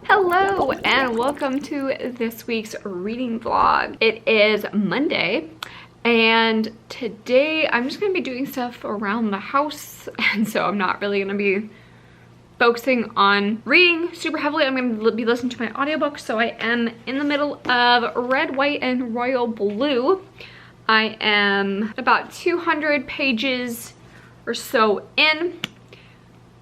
Hello and welcome to this week's reading vlog. It is Monday and today I'm just going to be doing stuff around the house, and so I'm not really going to be focusing on reading super heavily. I'm going to be listening to my audiobook. So I am in the middle of Red, White, and Royal Blue. I am about 200 pages or so in,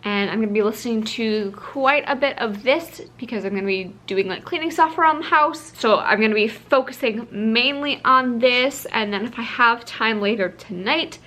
and I'm gonna be listening to quite a bit of this because I'm gonna be doing like cleaning stuff around the house. So I'm gonna be focusing mainly on this, and then if I have time later tonight,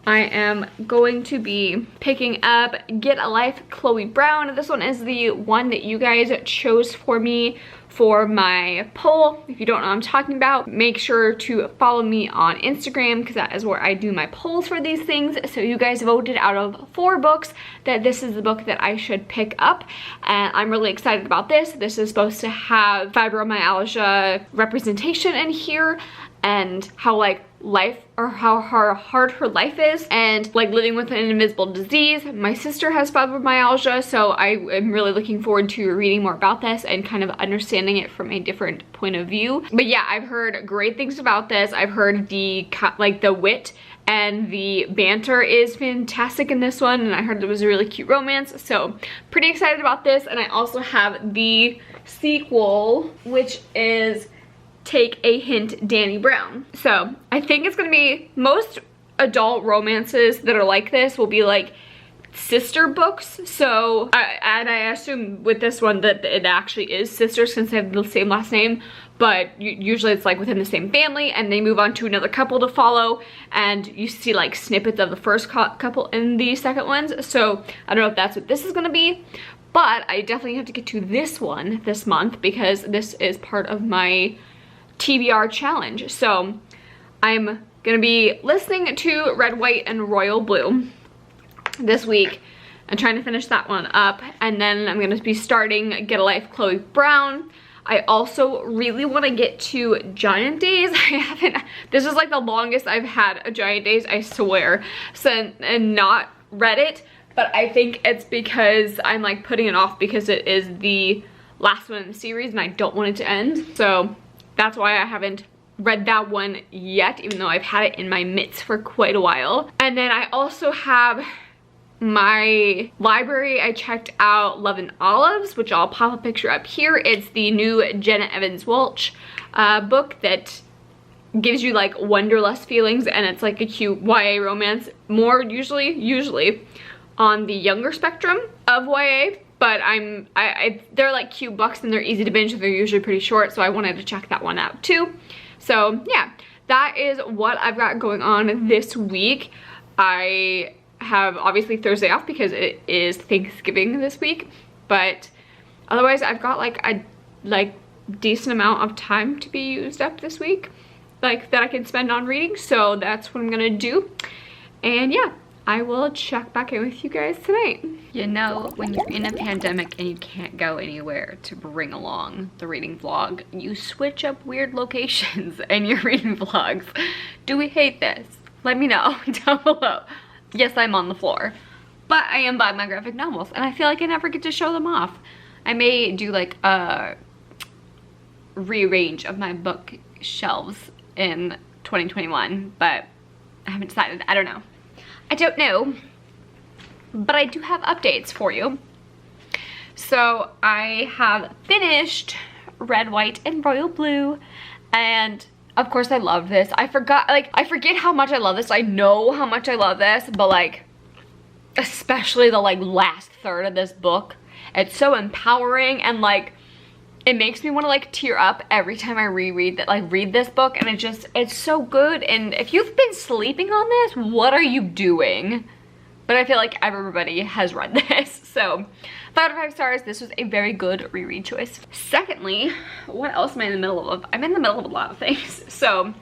I am going to be picking up Get a Life, Chloe Brown. This one is the one that you guys chose for me for my poll. If you don't know what I'm talking about, make sure to follow me on Instagram because that is where I do my polls for these things. So you guys voted out of 4 books that this is the book that I should pick up, and I'm really excited about this. This is supposed to have fibromyalgia representation in here, and how like life, or how hard her life is, and like living with an invisible disease. My sister has fibromyalgia, so I am really looking forward to reading more about this and kind of understanding it from a different point of view. But yeah, I've heard great things about this. I've heard the wit and the banter is fantastic in this one, and I heard it was a really cute romance, so pretty excited about this. And I also have the sequel, which is Take a Hint, Danny Brown. So I think it's gonna be, most adult romances that are like this will be like sister books. So and I assume with this one that it actually is sisters since they have the same last name, but usually it's like within the same family and they move on to another couple to follow, and you see like snippets of the first couple in the second ones. So I don't know if that's what this is gonna be, but I definitely have to get to this one this month because this is part of my TBR challenge. So I'm gonna be listening to Red, White, and Royal Blue this week and trying to finish that one up, and then I'm gonna be starting Get a Life, Chloe Brown. I also really want to get to Giant Days. This is like the longest I've had a Giant Days, I swear, so, and not read it, but I think it's because I'm like putting it off because it is the last one in the series and I don't want it to end. So that's why I haven't read that one yet, even though I've had it in my mitts for quite a while. And then I also have my library. I checked out Love and Olives, which I'll pop a picture up here. It's the new Jenna Evans Welch book that gives you like wanderlust feelings, and it's like a cute YA romance, more usually on the younger spectrum of YA. But they're like cute books and they're easy to binge, and they're usually pretty short, so I wanted to check that one out too. So yeah, that is what I've got going on this week. I have obviously Thursday off because it is Thanksgiving this week, but otherwise I've got like a decent amount of time to be used up this week, like that I can spend on reading. So that's what I'm gonna do, and yeah, I will check back in with you guys tonight. You know, when you're in a pandemic and you can't go anywhere to bring along the reading vlog, you switch up weird locations in your reading vlogs. Do we hate this? Let me know down below. Yes, I'm on the floor, but I am buying my graphic novels and I feel like I never get to show them off. I may do like a rearrange of my bookshelves in 2021, but I haven't decided. I don't know. I don't know, but I do have updates for you. So I have finished Red, White, and Royal Blue, and of course I love this. I forget how much I love this. I know how much I love this, but like, especially the like last third of this book. It's so empowering, and like, it makes me want to like tear up every time I read this book, and it's so good. And if you've been sleeping on this, what are you doing? But I feel like everybody has read this. So 5 out of 5 stars. This was a very good reread choice. Secondly, what else am I in the middle of? I'm in the middle of a lot of things. So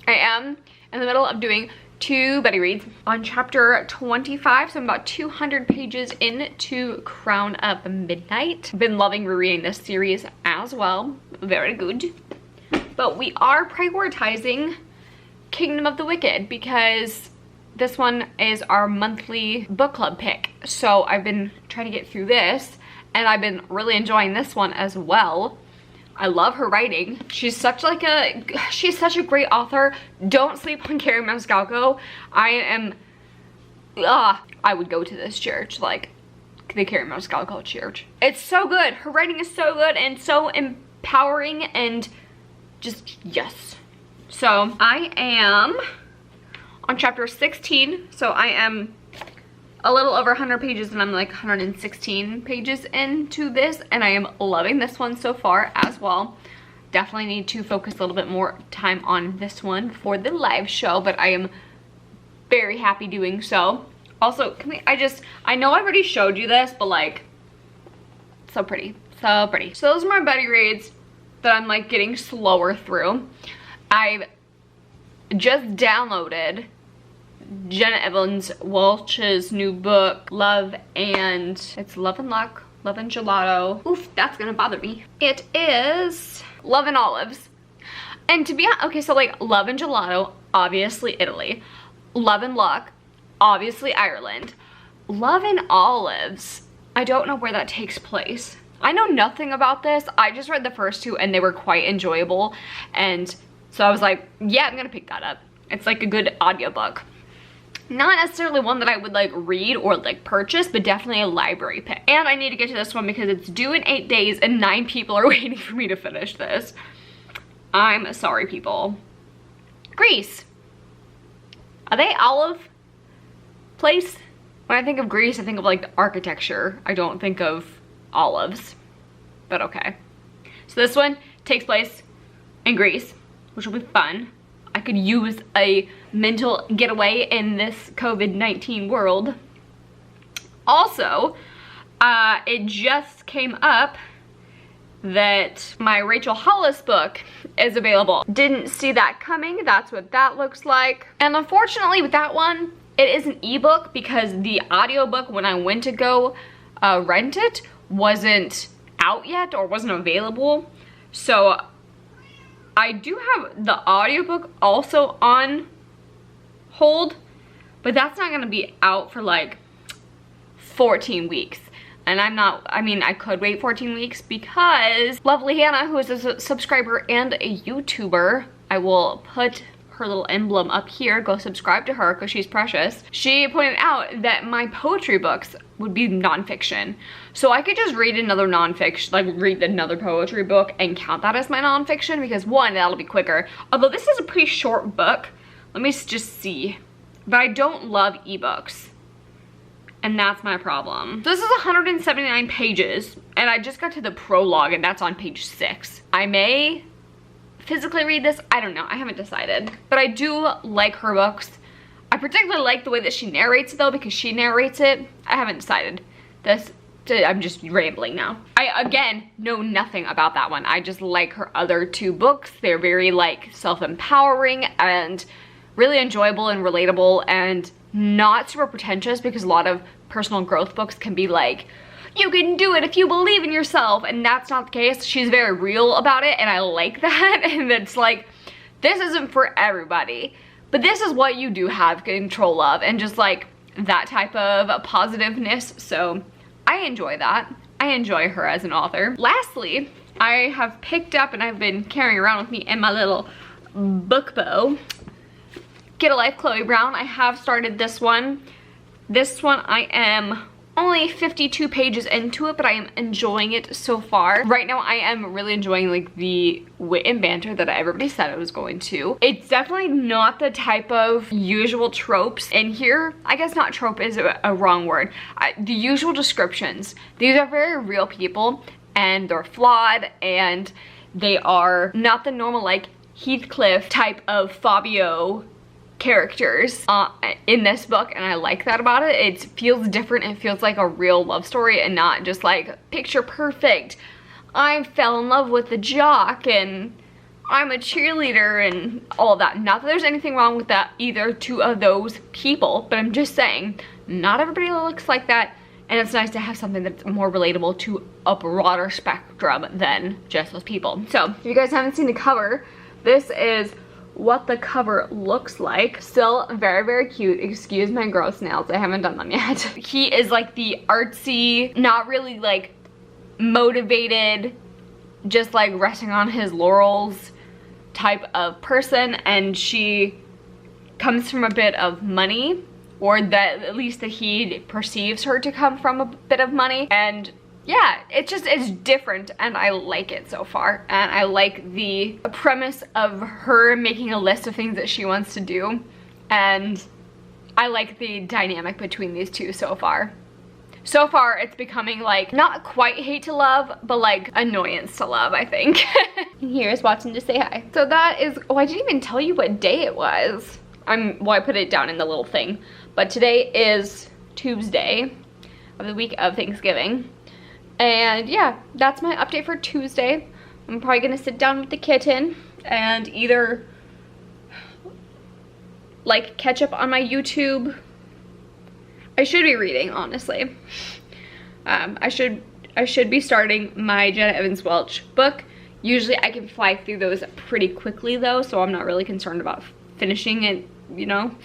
I am in the middle of doing 2 buddy reads on chapter 25, so I'm about 200 pages into Crown of Midnight. Been loving rereading this series as well, very good. But we are prioritizing Kingdom of the Wicked because this one is our monthly book club pick. So I've been trying to get through this, and I've been really enjoying this one as well. I love her writing. She's such a great author. Don't sleep on Carrie Maniscalco. I would go to this church, like the Carrie Maniscalco church. It's so good. Her writing is so good and so empowering and just yes. So I am on chapter 16. So I am a little over 100 pages and I'm like 116 pages into this, and I am loving this one so far as well. Definitely need to focus a little bit more time on this one for the live show, but I am very happy doing so. Also, I know I already showed you this, but like, so pretty, so pretty. So those are my buddy reads that I'm like getting slower through. I've just downloaded Jenna Evans Walsh's new book, it's Love and Luck, Love and Gelato. Oof, that's gonna bother me. It is Love and Olives. And to be honest, okay, so like Love and Gelato, obviously Italy. Love and Luck, obviously Ireland. Love and Olives, I don't know where that takes place. I know nothing about this. I just read the first two and they were quite enjoyable. And so I was like, yeah, I'm gonna pick that up. It's like a good audiobook. Not necessarily one that I would like read or like purchase, but definitely a library pick. And I need to get to this one because it's due in 8 days and 9 people are waiting for me to finish this. I'm sorry, people. Greece. Are they olive place? When I think of Greece, I think of like the architecture. I don't think of olives, but okay. So this one takes place in Greece, which will be fun. I could use a mental getaway in this COVID-19 world. Also, it just came up that my Rachel Hollis book is available. Didn't see that coming. That's what that looks like. And unfortunately with that one, it is an ebook because the audiobook when I went to go rent it wasn't out yet or wasn't available. So I do have the audiobook also on hold, but that's not gonna be out for like 14 weeks. And I could wait 14 weeks because lovely Hannah, who is a subscriber and a YouTuber, I will put her little emblem up here, go subscribe to her because she's precious. She pointed out that my poetry books would be nonfiction. So I could just read another nonfiction, like read another poetry book and count that as my nonfiction because one, that'll be quicker. Although this is a pretty short book. Let me just see. But I don't love ebooks. And that's my problem. This is 179 pages and I just got to the prologue and that's on page 6. I may physically read this, I don't know, I haven't decided. But I do like her books. I particularly like the way that she narrates it though, because she narrates it. I haven't decided. I'm just rambling now. I, again, know nothing about that one. I just like her other 2 books. They're very like self-empowering and really enjoyable and relatable and not super pretentious, because a lot of personal growth books can be like, you can do it if you believe in yourself, and that's not the case. She's very real about it and I like that. And it's like, this isn't for everybody, but this is what you do have control of, and just like that type of positiveness. So I enjoy that. I enjoy her as an author. Lastly, I have picked up and I've been carrying around with me in my little book bow, Get a Life, Chloe Brown. I have started this one. This one I am only 52 pages into it, but I am enjoying it so far. Right now I am really enjoying like the wit and banter that everybody said I was going to. It's definitely not the type of usual tropes in here. I guess not trope is a wrong word. The usual descriptions. These are very real people and they're flawed and they are not the normal like Heathcliff type of Fabio characters in this book, and I like that about it. It feels different. It feels like a real love story and not just like picture perfect, I fell in love with the jock and I'm a cheerleader and all of that. Not that there's anything wrong with that either 2 of those people, but I'm just saying not everybody looks like that, and it's nice to have something that's more relatable to a broader spectrum than just those people. So if you guys haven't seen the cover, this is what the cover looks like. Still very, very cute. Excuse my gross nails, I haven't done them yet. He is like the artsy, not really like motivated, just like resting on his laurels type of person, and she comes from a bit of money, or that at least that he perceives her to come from a bit of money. And yeah, it's different, and I like it so far. And I like the premise of her making a list of things that she wants to do, and I like the dynamic between these two so far. So far, it's becoming like, not quite hate to love, but like annoyance to love, I think. Here's Watson to say hi. So that is, oh, I didn't even tell you what day it was. Well, I put it down in the little thing. But today is Tuesday of the week of Thanksgiving. And yeah, that's my update for Tuesday. I'm probably gonna sit down with the kitten and either like catch up on my YouTube. I should be reading, honestly. I should be starting my Jenna Evans Welch book. Usually I can fly through those pretty quickly though, so I'm not really concerned about finishing it, you know,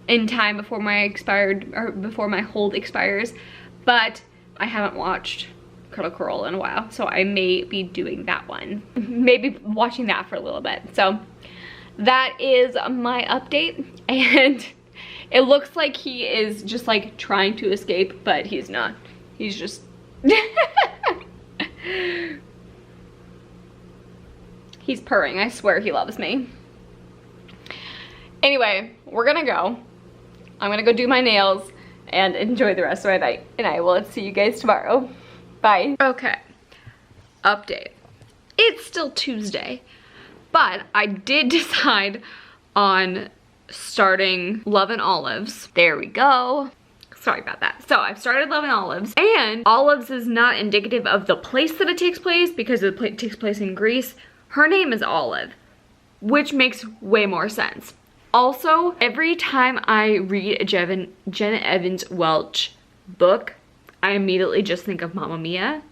in time before before my hold expires. But I haven't watched Critical Role in a while, so I may be doing that one. Maybe watching that for a little bit. So that is my update, and it looks like he is just like trying to escape, but he's not. He's just he's purring. I swear he loves me. Anyway, we're gonna go. I'm gonna go do my nails and enjoy the rest of my night, and I will see you guys tomorrow. Bye. Okay, update. It's still Tuesday, but I did decide on starting Love and Olives. There we go. Sorry about that. So I've started Love and Olives, and Olives is not indicative of the place that it takes place because it takes place in Greece. Her name is Olive, which makes way more sense. Also, every time I read a Jenna Evans Welch book, I immediately just think of Mamma Mia.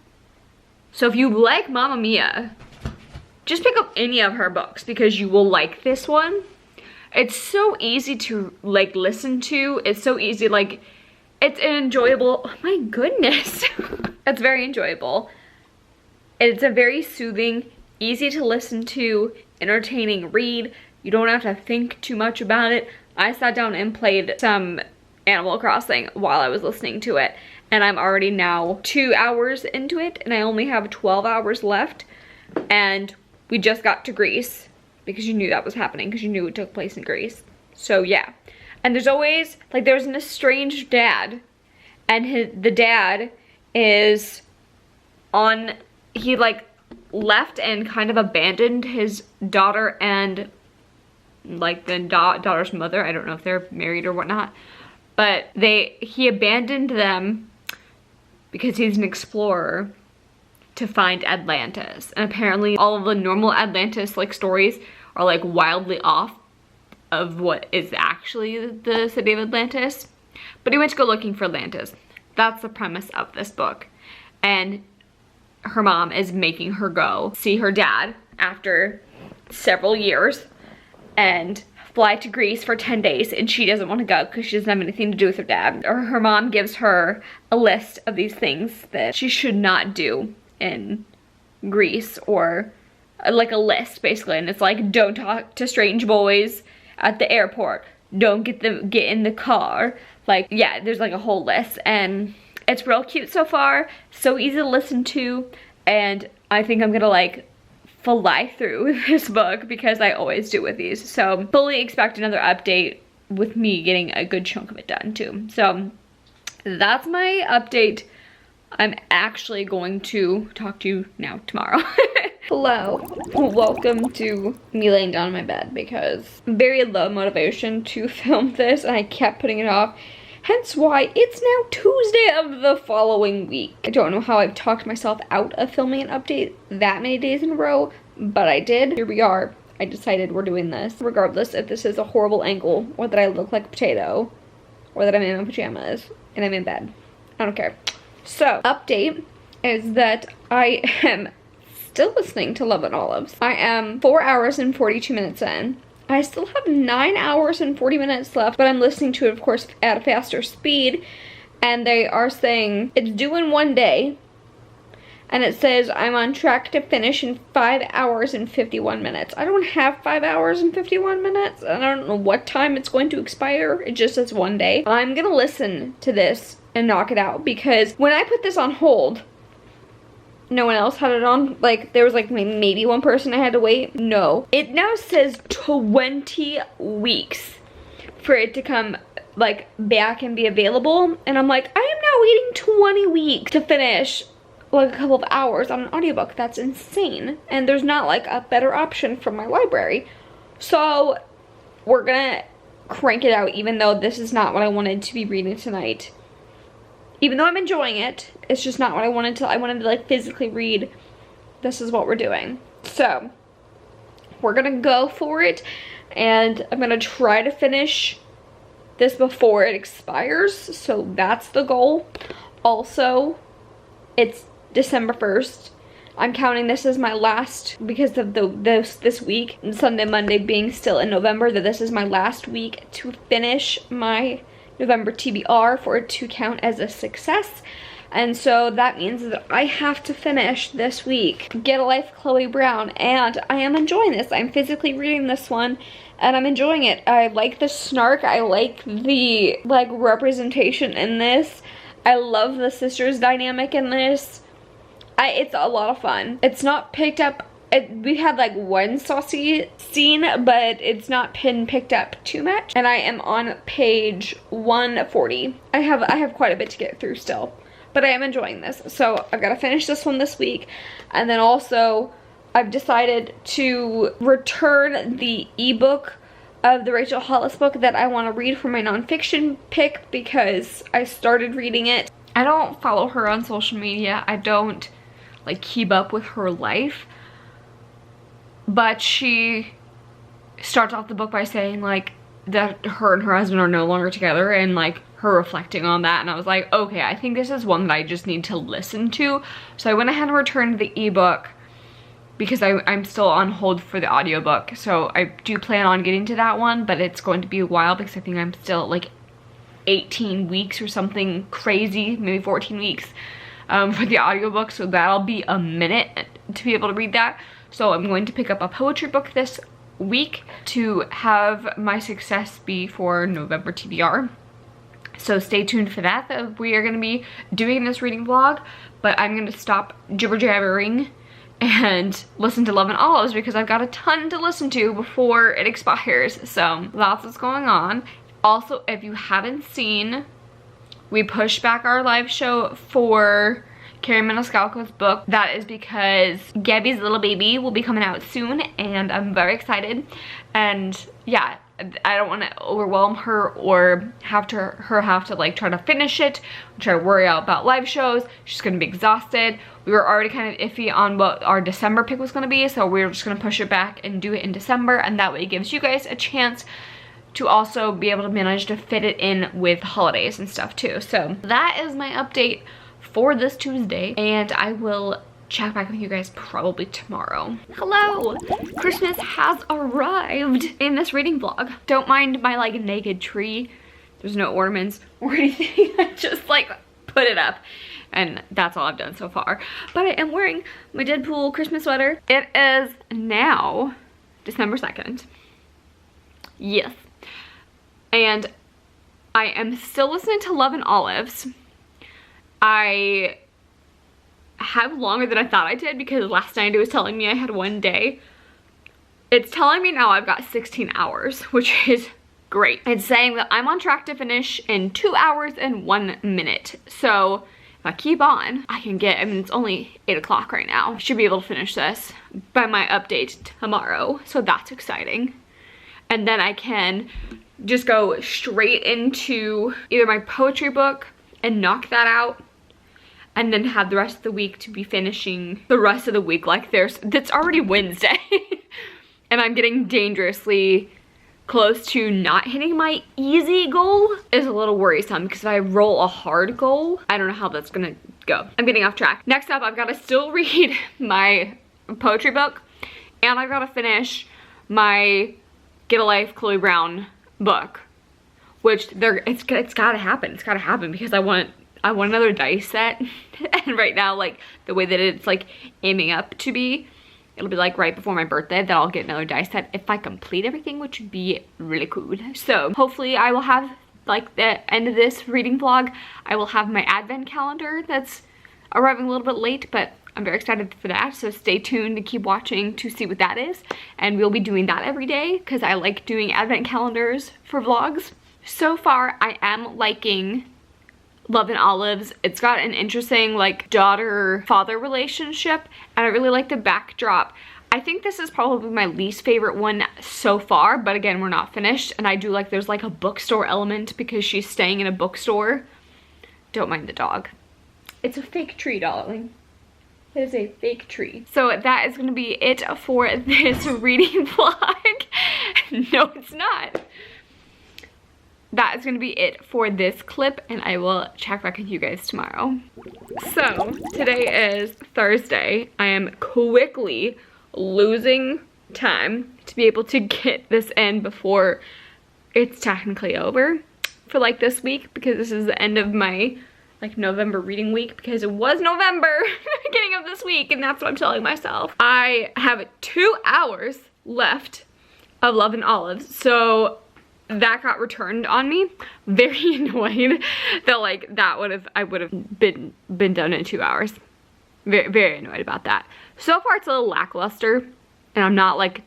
So if you like Mamma Mia, just pick up any of her books because you will like this one. It's so easy to like listen to. It's so easy, like it's an enjoyable, oh my goodness. It's very enjoyable. It's a very soothing, easy to listen to, entertaining read. You don't have to think too much about it. I sat down and played some Animal Crossing while I was listening to it, and I'm already now 2 hours into it, and I only have 12 hours left. And we just got to Greece because you knew that was happening, because you knew it took place in Greece. So yeah. And there's always, like, there's an estranged dad, and the dad is on, he like left and kind of abandoned his daughter and like the daughter's mother. I don't know if they're married or whatnot, but he abandoned them because he's an explorer to find Atlantis. And apparently all of the normal Atlantis like stories are like wildly off of what is actually the city of Atlantis. But he went to go looking for Atlantis. That's the premise of this book. And her mom is making her go see her dad after several years and fly to Greece for 10 days, and she doesn't want to go because she doesn't have anything to do with her dad. Or her mom gives her a list of these things that she should not do in Greece, or like a list basically, and it's like, don't talk to strange boys at the airport, don't get in the car. Like, yeah, there's like a whole list, and it's real cute so far, so easy to listen to, and I think I'm gonna like fly through this book because I always do with these. So fully expect another update with me getting a good chunk of it done too. So that's my update. I'm actually going to talk to you now tomorrow. Hello, welcome to me laying down in my bed because very low motivation to film this, and I kept putting it off. Hence why it's now Tuesday of the following week. I don't know how I've talked myself out of filming an update that many days in a row, but I did. Here we are. I decided we're doing this. Regardless if this is a horrible angle, or that I look like a potato, or that I'm in my pajamas and I'm in bed. I don't care. So, update is that I am still listening to Love and Olives. I am 4 hours and 42 minutes in. I still have 9 hours and 40 minutes left, but I'm listening to it, of course, at a faster speed. And they are saying it's due in 1 day, and it says I'm on track to finish in 5 hours and 51 minutes. I don't have 5 hours and 51 minutes. I don't know what time it's going to expire. It just says one day. I'm gonna listen to this and knock it out, because when I put this on hold, no one else had it on. Like, there was like maybe one person I had to wait. No. It now says 20 weeks for it to come like back and be available. And I'm like, I am now waiting 20 weeks to finish like a couple of hours on an audiobook. That's insane. And there's not like a better option from my library. So we're gonna crank it out, even though this is not what I wanted to be reading tonight. Even though I'm enjoying it, it's just not what I wanted to like physically read. This is what we're doing. So we're gonna go for it, and I'm gonna try to finish this before it expires. So that's the goal. Also, it's December 1st. I'm counting this as my last, because of this week, Sunday, Monday being still in November, that this is my last week to finish my November TBR for it to count as a success. And so that means that I have to finish this week Get a Life, Chloe Brown, and I am enjoying this. I'm physically reading this one and I'm enjoying it. I like the snark. I like the like representation in this. I love the sisters dynamic in this. It's a lot of fun. It's not picked up. We had like one saucy scene, but it's not been picked up too much. And I am on page 140. I have quite a bit to get through still, but I am enjoying this. So I've got to finish this one this week. And then also I've decided to return the ebook of the Rachel Hollis book that I want to read for my nonfiction pick, because I started reading it. I don't follow her on social media. I don't like keep up with her life. But she starts off the book by saying like that her and her husband are no longer together, and like her reflecting on that. And I was like, okay, I think this is one that I just need to listen to. So I went ahead and returned the ebook, because I'm still on hold for the audiobook. So I do plan on getting to that one, but it's going to be a while, because I think I'm still like 18 weeks or something crazy, maybe 14 weeks for the audiobook. So that'll be a minute to be able to read that. So I'm going to pick up a poetry book this week to have my success be for November TBR. So stay tuned for that. We are going to be doing this reading vlog, but I'm going to stop jibber-jabbering and listen to Love and Olives, because I've got a ton to listen to before it expires. So that's what's going on. Also, if you haven't seen, we pushed back our live show for Carrie Maniscalco's book. That is because Gabby's little baby will be coming out soon, and I'm very excited. And yeah, I don't want to overwhelm her or have to like try to finish it, try to worry about live shows. She's gonna be exhausted. We were already kind of iffy on what our December pick was gonna be, so we were just gonna push it back and do it in December, and that way it gives you guys a chance to also be able to manage to fit it in with holidays and stuff too. So that is my update for this Tuesday, and I will chat back with you guys probably tomorrow. Hello! Christmas has arrived in this reading vlog. Don't mind my like naked tree. There's no ornaments or anything. I just like put it up, and that's all I've done so far. But I am wearing my Deadpool Christmas sweater. It is now December 2nd. Yes. And I am still listening to Love and Olives. I have longer than I thought I did, because last night it was telling me I had 1 day. It's telling me now I've got 16 hours, which is great. It's saying that I'm on track to finish in 2 hours and 1 minute. So if I keep on, I can get, I mean, it's only 8 o'clock right now. I should be able to finish this by my update tomorrow. So that's exciting. And then I can just go straight into either my poetry book and knock that out, and then have the rest of the week to be finishing the rest of the week. Like it's already Wednesday and I'm getting dangerously close to not hitting my easy goal. Is a little worrisome, because if I roll a hard goal, I don't know how that's gonna go. I'm getting off track. Next up, I've got to still read my poetry book, and I've got to finish my Get a Life, Chloe Brown book, which it's gotta happen. It's gotta happen, because I want I want another dice set. And right now, like the way that it's like aiming up to be, it'll be like right before my birthday that I'll get another dice set if I complete everything, which would be really cool. So hopefully I will have, like, the end of this reading vlog, I will have my advent calendar that's arriving a little bit late, but I'm very excited for that. So stay tuned and keep watching to see what that is. And we'll be doing that every day because I like doing advent calendars for vlogs. So far, I am liking Love and Olives. It's got an interesting like daughter-father relationship, and I really like the backdrop. I think this is probably my least favorite one so far, but again, we're not finished. And I do like there's like a bookstore element because she's staying in a bookstore. Don't mind the dog. It's a fake tree, darling. It is a fake tree. So that is gonna be it for this reading vlog. No, it's not. That is gonna be it for this clip, and I will check back with you guys tomorrow. So today is Thursday. I am quickly losing time to be able to get this in before it's technically over for like this week, because this is the end of my like November reading week, because it was November beginning of this week, and that's what I'm telling myself. I have 2 hours left of Love and Olives, so that got returned on me. Very annoyed that like I would have been done in 2 hours. Very annoyed about that. So far it's a little lackluster, and I'm not like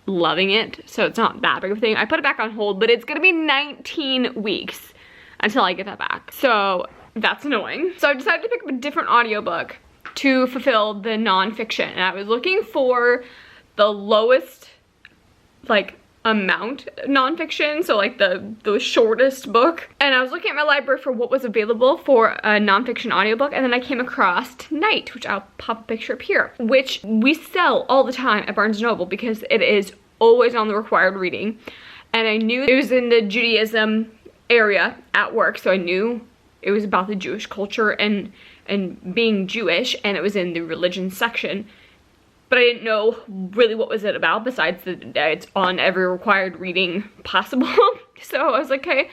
loving it, so it's not that big of a thing. I put it back on hold, but it's gonna be 19 weeks until I get that back. So that's annoying. So I decided to pick up a different audiobook to fulfill the nonfiction, and I was looking for the lowest like amount nonfiction, so like the shortest book, and I was looking at my library for what was available for a nonfiction audiobook, and then I came across Tonight, which I'll pop a picture up here, which we sell all the time at Barnes & Noble because it is always on the required reading. And I knew it was in the Judaism area at work, so I knew it was about the Jewish culture and being Jewish, and it was in the religion section. But I didn't know really what was it about besides that it's on every required reading possible. So I was like, okay.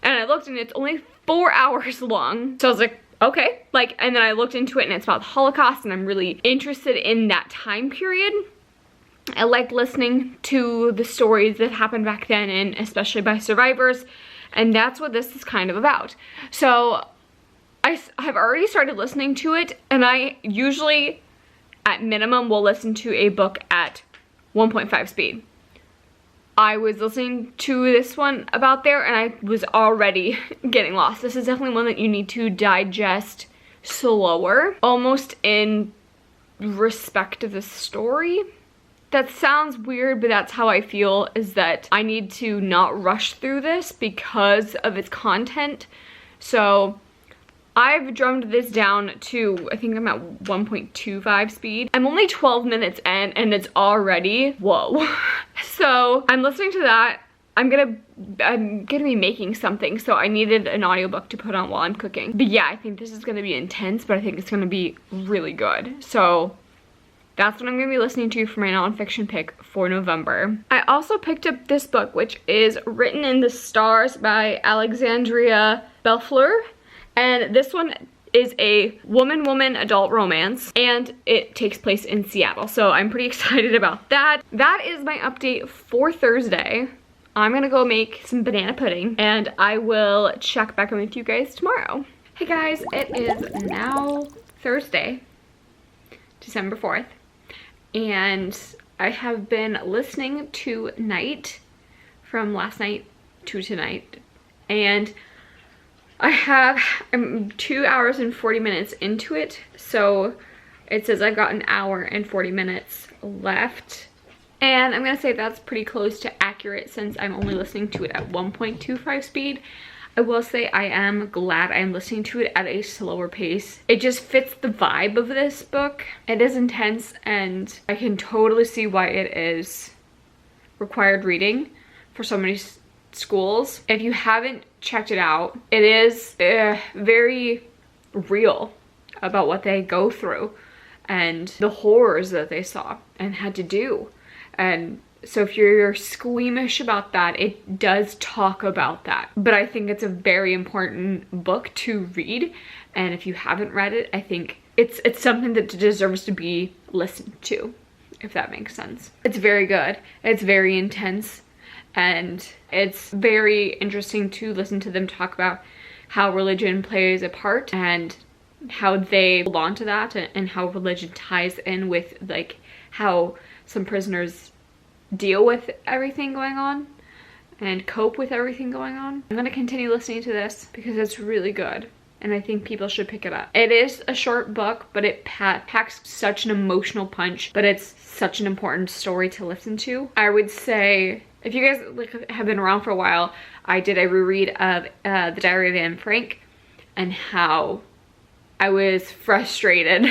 And I looked, and it's only 4 hours long. So I was like, okay. Like, and then I looked into it, and it's about the Holocaust, and I'm really interested in that time period. I like listening to the stories that happened back then, and especially by survivors. And that's what this is kind of about. So I have already started listening to it, and I usually, at minimum, will listen to a book at 1.5 speed. I was listening to this one about there, and I was already getting lost. This is definitely one that you need to digest slower, almost in respect of the story. That sounds weird, but that's how I feel, is that I need to not rush through this because of its content. So I've drummed this down to, I think I'm at 1.25 speed. I'm only 12 minutes in, and it's already, whoa. So I'm listening to that. I'm gonna be making something, so I needed an audiobook to put on while I'm cooking. But yeah, I think this is gonna be intense, but I think it's gonna be really good. So that's what I'm gonna be listening to for my nonfiction pick for November. I also picked up this book, which is Written in the Stars by Alexandria Bellfleur. And this one is a woman-woman adult romance, and it takes place in Seattle. So I'm pretty excited about that. That is my update for Thursday. I'm gonna go make some banana pudding, and I will check back in with you guys tomorrow. Hey guys, it is now Thursday, December 4th. And I have been listening to Night from last night to tonight, and I'm 2 hours and 40 minutes into it, so it says I've got an hour and 40 minutes left, and I'm gonna say that's pretty close to accurate since I'm only listening to it at 1.25 speed. I will say I am glad I'm listening to it at a slower pace. It just fits the vibe of this book. It is intense, and I can totally see why it is required reading for so many schools. If you haven't checked it out, it is very real about what they go through and the horrors that they saw and had to do. And So if you're squeamish about that, it does talk about that. But I think it's a very important book to read. And if you haven't read it, I think it's something that deserves to be listened to, if that makes sense. It's very good. It's very intense. And it's very interesting to listen to them talk about how religion plays a part and how they hold on to that, and how religion ties in with like how some prisoners deal with everything going on and cope with everything going on. I'm gonna continue listening to this because it's really good. And I think people should pick it up. It is a short book, but it packs such an emotional punch, but it's such an important story to listen to. I would say, if you guys like have been around for a while, I did a reread of The Diary of Anne Frank, and how I was frustrated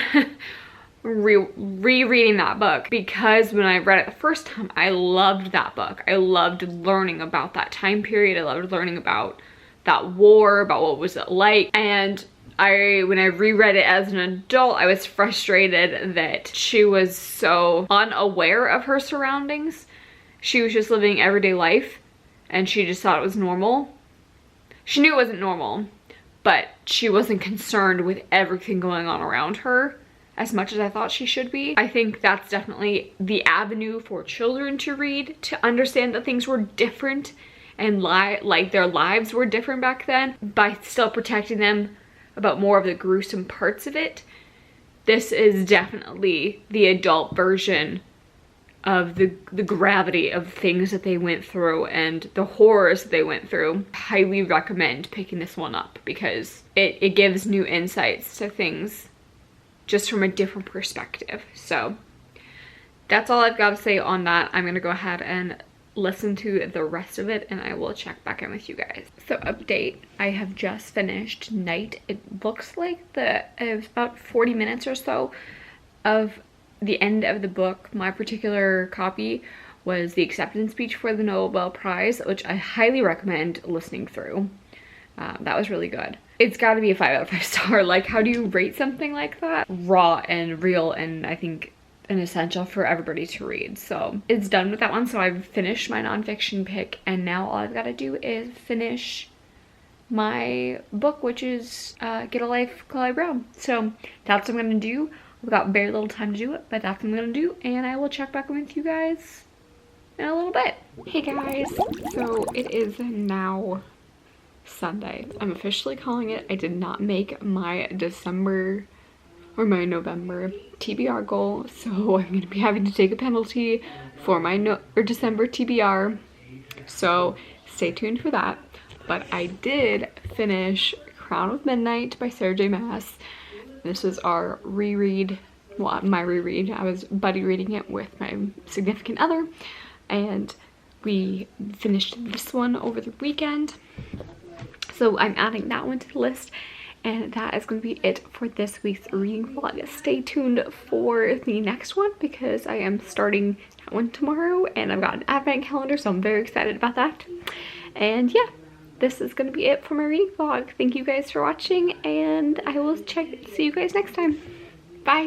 rereading that book, because when I read it the first time, I loved that book. I loved learning about that time period. I loved learning about that war, about what was it like. And when I reread it as an adult, I was frustrated that she was so unaware of her surroundings. She was just living everyday life and she just thought it was normal. She knew it wasn't normal, but she wasn't concerned with everything going on around her as much as I thought she should be. I think that's definitely the avenue for children to read, to understand that things were different and like their lives were different back then, by still protecting them about more of the gruesome parts of it. This is definitely the adult version of the gravity of things that they went through and the horrors that they went through. I highly recommend picking this one up because it gives new insights to things just from a different perspective. So that's all I've got to say on that. I'm gonna go ahead and listen to the rest of it and I will check back in with you guys. So update, I have just finished Night. It looks like it was about 40 minutes or so of the end of the book. My particular copy was the acceptance speech for the Nobel Prize, which I highly recommend listening through. That was really good. It's got to be a 5 out of 5 star. Like, how do you rate something like that? Raw and real, and I think an essential for everybody to read. So it's done with that one. So I've finished my nonfiction pick, and now all I've got to do is finish my book, which is Get a Life, Chloe Brown. So that's what I'm gonna do. I've got very little time to do it, but that's what I'm gonna do, and I will check back in with you guys in a little bit. Hey guys, so it is now Sunday. I'm officially calling it. I did not make my December or my November TBR goal, so I'm gonna be having to take a penalty for my December TBR, so stay tuned for that. But I did finish Crown of Midnight by Sarah J. Maas. This is our reread, well, my reread. I was buddy reading it with my significant other, and we finished this one over the weekend. So I'm adding that one to the list, and that is going to be it for this week's reading vlog. Stay tuned for the next one because I am starting that one tomorrow, and I've got an advent calendar, so I'm very excited about that. And yeah, this is going to be it for my reading vlog. Thank you guys for watching, and I will see you guys next time. Bye.